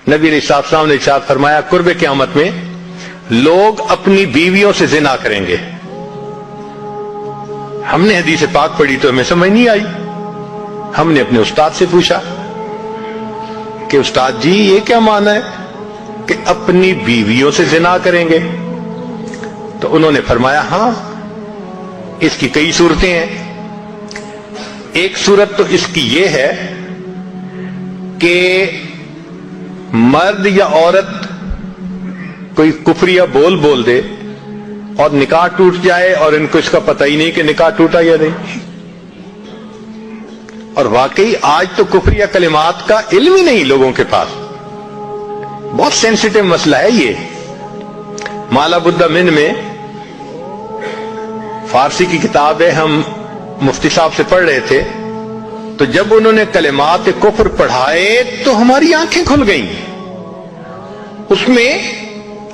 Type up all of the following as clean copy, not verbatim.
نبی علیہ السلام نے ارشاد فرمایا قرب قیامت میں لوگ اپنی بیویوں سے زنا کریں گے. ہم نے حدیث پاک پڑھی تو ہمیں سمجھ نہیں آئی. ہم نے اپنے استاد سے پوچھا کہ استاد جی یہ کیا معنی ہے کہ اپنی بیویوں سے زنا کریں گے؟ تو انہوں نے فرمایا ہاں اس کی کئی صورتیں ہیں. ایک صورت تو اس کی یہ ہے کہ مرد یا عورت کوئی کفریہ بول دے اور نکاح ٹوٹ جائے اور ان کو اس کا پتہ ہی نہیں کہ نکاح ٹوٹا یا نہیں. اور واقعی آج تو کفریہ کلمات کا علم ہی نہیں لوگوں کے پاس. بہت سینسیٹیو مسئلہ ہے یہ. مالا بدہ من میں فارسی کی کتاب ہے, ہم مفتی صاحب سے پڑھ رہے تھے, تو جب انہوں نے کلمات کفر پڑھائے تو ہماری آنکھیں کھل گئیں. اس میں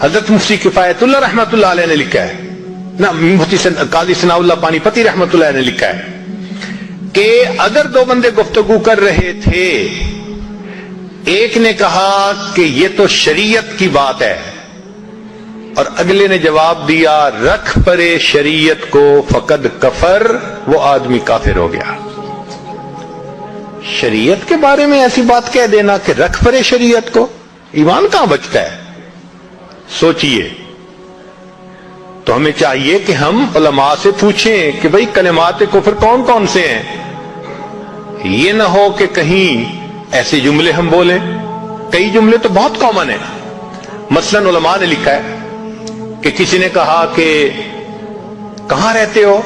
حضرت مفتی کفایت اللہ رحمۃ اللہ علیہ نے لکھا ہے, نہ مفتی قاضی ثناء اللہ پانی پتی رحمۃ اللہ علیہ نے لکھا ہے کہ اگر دو بندے گفتگو کر رہے تھے, ایک نے کہا کہ یہ تو شریعت کی بات ہے اور اگلے نے جواب دیا رکھ پرے شریعت کو فقد کفر, وہ آدمی کافر ہو گیا. شریعت کے بارے میں ایسی بات کہہ دینا کہ رکھ پرے شریعت کو, ایمان کہاں بچتا ہے؟ سوچئے. تو ہمیں چاہیے کہ ہم علماء سے پوچھیں کہ بھئی کلمات کفر کون کون سے ہیں. یہ نہ ہو کہ کہیں ایسے جملے ہم بولیں. کئی جملے تو بہت کامن ہیں. مثلا علماء نے لکھا ہے کہ کسی نے کہا کہ کہاں رہتے ہو؟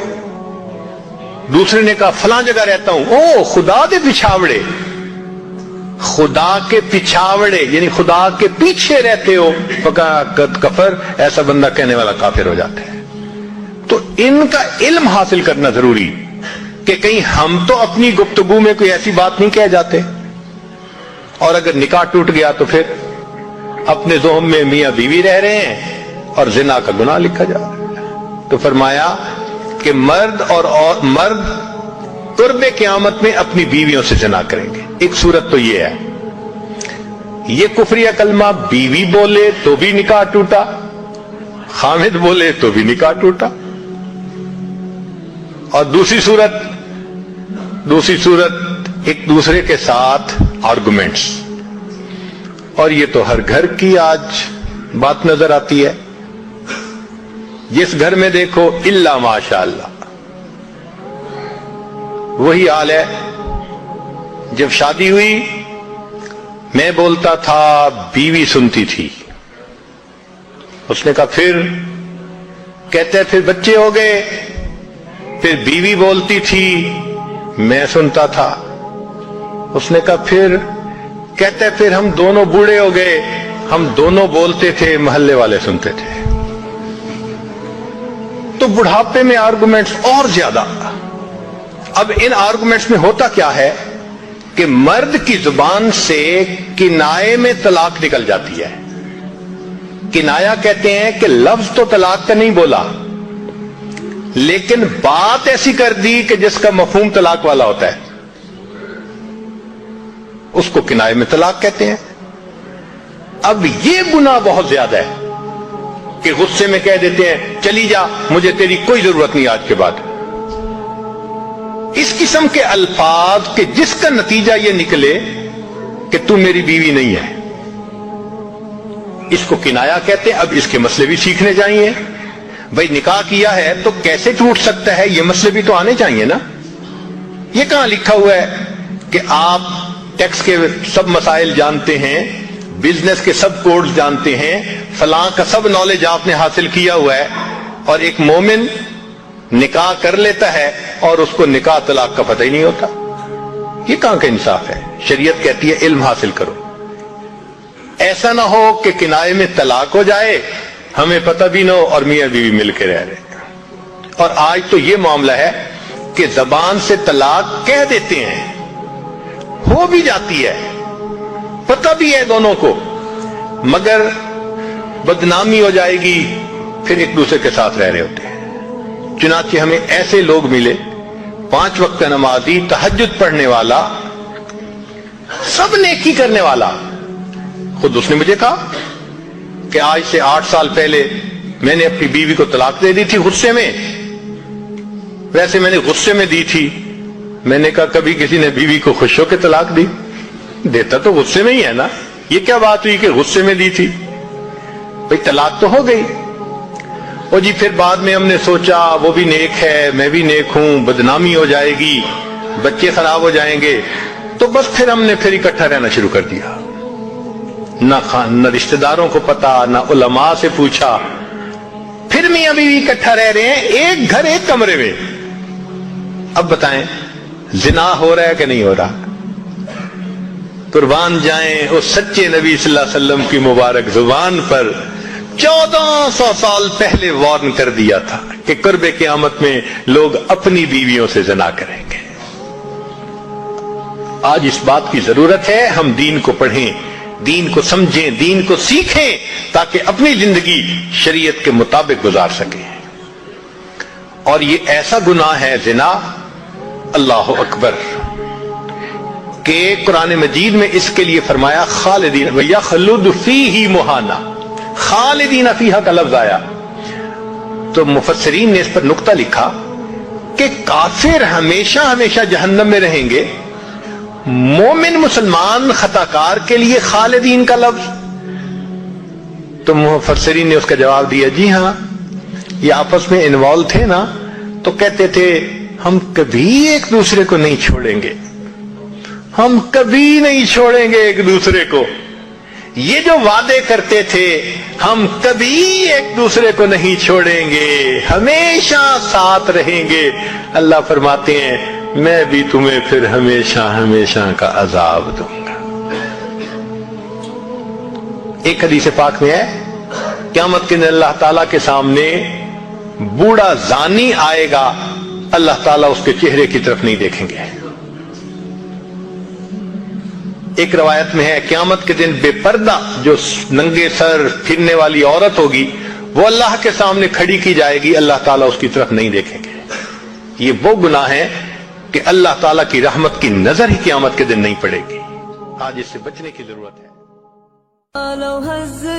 دوسرے نے کہا فلاں جگہ رہتا ہوں. او خدا دے پچھاوڑے, خدا کے پچھاوڑے یعنی خدا کے پیچھے رہتے ہو, فقط کفر, ایسا بندہ کہنے والا کافر ہو جاتا ہے. تو ان کا علم حاصل کرنا ضروری کہ کہیں ہم تو اپنی گفتگو میں کوئی ایسی بات نہیں کہہ جاتے, اور اگر نکاح ٹوٹ گیا تو پھر اپنے ذہن میں میاں بیوی رہ رہے ہیں اور زنا کا گناہ لکھا جا رہا ہے. تو فرمایا کہ مرد قرب قیامت میں اپنی بیویوں سے زنا کریں گے. ایک صورت تو یہ ہے, یہ کفریہ کلمہ بیوی بولے تو بھی نکاح ٹوٹا, خامد بولے تو بھی نکاح ٹوٹا. اور دوسری صورت ایک دوسرے کے ساتھ آرگومنٹس, اور یہ تو ہر گھر کی آج بات نظر آتی ہے. جس گھر میں دیکھو الا ماشاء اللہ وہی حال ہے. جب شادی ہوئی میں بولتا تھا, بیوی سنتی تھی. اس نے کہا پھر, کہتے پھر بچے ہو گئے, پھر بیوی بولتی تھی میں سنتا تھا. اس نے کہا پھر, کہتے پھر ہم دونوں بوڑھے ہو گئے, ہم دونوں بولتے تھے محلے والے سنتے تھے. تو بڑھاپے میں آرگومنٹس اور زیادہ. اب ان آرگومنٹس میں ہوتا کیا ہے کہ مرد کی زبان سے کنائے میں طلاق نکل جاتی ہے. کنایا کہتے ہیں کہ لفظ تو طلاق کا نہیں بولا لیکن بات ایسی کر دی کہ جس کا مفہوم طلاق والا ہوتا ہے, اس کو کنائے میں طلاق کہتے ہیں. اب یہ گناہ بہت زیادہ ہے کہ غصے میں کہہ دیتے ہیں چلی جا, مجھے تیری کوئی ضرورت نہیں آج کے بعد. اس قسم کے الفاظ کہ جس کا نتیجہ یہ نکلے کہ تو میری بیوی نہیں ہے, اس کو کنایا کہتے ہیں. اب اس کے مسئلے بھی سیکھنے چاہیے. بھائی نکاح کیا ہے تو کیسے ٹوٹ سکتا ہے, یہ مسئلے بھی تو آنے چاہیے نا. یہ کہاں لکھا ہوا ہے کہ آپ ٹیکس کے سب مسائل جانتے ہیں, بزنس کے سب کوڈز جانتے ہیں, فلاں کا سب نالج آپ نے حاصل کیا ہوا ہے, اور ایک مومن نکاح کر لیتا ہے اور اس کو نکاح طلاق کا پتہ ہی نہیں ہوتا. یہ کہاں کا انصاف ہے؟ شریعت کہتی ہے علم حاصل کرو. ایسا نہ ہو کہ کنائے میں طلاق ہو جائے, ہمیں پتہ بھی نہ ہو اور میاں بیوی مل کے رہ رہے. اور آج تو یہ معاملہ ہے کہ زبان سے طلاق کہہ دیتے ہیں, ہو بھی جاتی ہے, پتہ بھی ہے دونوں کو, مگر بدنامی ہو جائے گی, پھر ایک دوسرے کے ساتھ رہ رہے ہوتے ہیں. چنانچہ ہمیں ایسے لوگ ملے, 5 وقت کا نمازی, تہجد پڑھنے والا, سب نیکی کرنے والا, خود اس نے مجھے کہا کہ آج سے 8 سال پہلے میں نے اپنی بیوی کو طلاق دے دی تھی غصے میں. ویسے میں نے غصے میں دی تھی. میں نے کہا کبھی کسی نے بیوی کو خوش ہو کے طلاق دی؟ دیتا تو غصے میں ہی ہے نا. یہ کیا بات ہوئی کہ غصے میں دی تھی؟ بھئی طلاق تو ہو گئی. اور جی پھر بعد میں ہم نے سوچا وہ بھی نیک ہے میں بھی نیک ہوں, بدنامی ہو جائے گی, بچے خراب ہو جائیں گے, تو بس پھر ہم نے پھر اکٹھا رہنا شروع کر دیا. نہ رشتہ داروں کو پتا, نہ علماء سے پوچھا. پھر میاں بیوی اکٹھا رہ رہے ہیں, ایک گھر ایک کمرے میں. اب بتائیں زنا ہو رہا ہے کہ نہیں ہو رہا؟ قربان جائیں اس سچے نبی صلی اللہ علیہ وسلم کی مبارک زبان پر 1400 سال پہلے وارن کر دیا تھا کہ قرب قیامت میں لوگ اپنی بیویوں سے زنا کریں گے. آج اس بات کی ضرورت ہے ہم دین کو پڑھیں, دین کو سمجھیں, دین کو سیکھیں تاکہ اپنی زندگی شریعت کے مطابق گزار سکیں. اور یہ ایسا گناہ ہے زنا, اللہ اکبر, کہ قرآن مجید میں اس کے لیے فرمایا خالدین وَيَخْلُدُ فِيهِ مُحَانَا. خالدین فیہا کا لفظ آیا تو مفسرین نے اس پر نقطہ لکھا کہ کافر ہمیشہ ہمیشہ جہنم میں رہیں گے, مومن مسلمان خطاکار کے لیے خالدین کا لفظ. تو مفسرین نے اس کا جواب دیا جی ہاں, یہ آپس میں انوالو تھے نا, تو کہتے تھے ہم کبھی ایک دوسرے کو نہیں چھوڑیں گے, ہم کبھی نہیں چھوڑیں گے ایک دوسرے کو. یہ جو وعدے کرتے تھے ہم کبھی ایک دوسرے کو نہیں چھوڑیں گے, ہمیشہ ساتھ رہیں گے, اللہ فرماتے ہیں میں بھی تمہیں پھر ہمیشہ ہمیشہ کا عذاب دوں گا. ایک حدیث پاک میں ہے قیامت کے دن اللہ تعالیٰ کے سامنے بوڑھا زانی آئے گا, اللہ تعالیٰ اس کے چہرے کی طرف نہیں دیکھیں گے. ایک روایت میں ہے قیامت کے دن بے پردہ جو ننگے سر پھرنے والی عورت ہوگی وہ اللہ کے سامنے کھڑی کی جائے گی, اللہ تعالیٰ اس کی طرف نہیں دیکھیں گے. یہ وہ گناہ ہے کہ اللہ تعالیٰ کی رحمت کی نظر ہی قیامت کے دن نہیں پڑے گی. آج اس سے بچنے کی ضرورت ہے.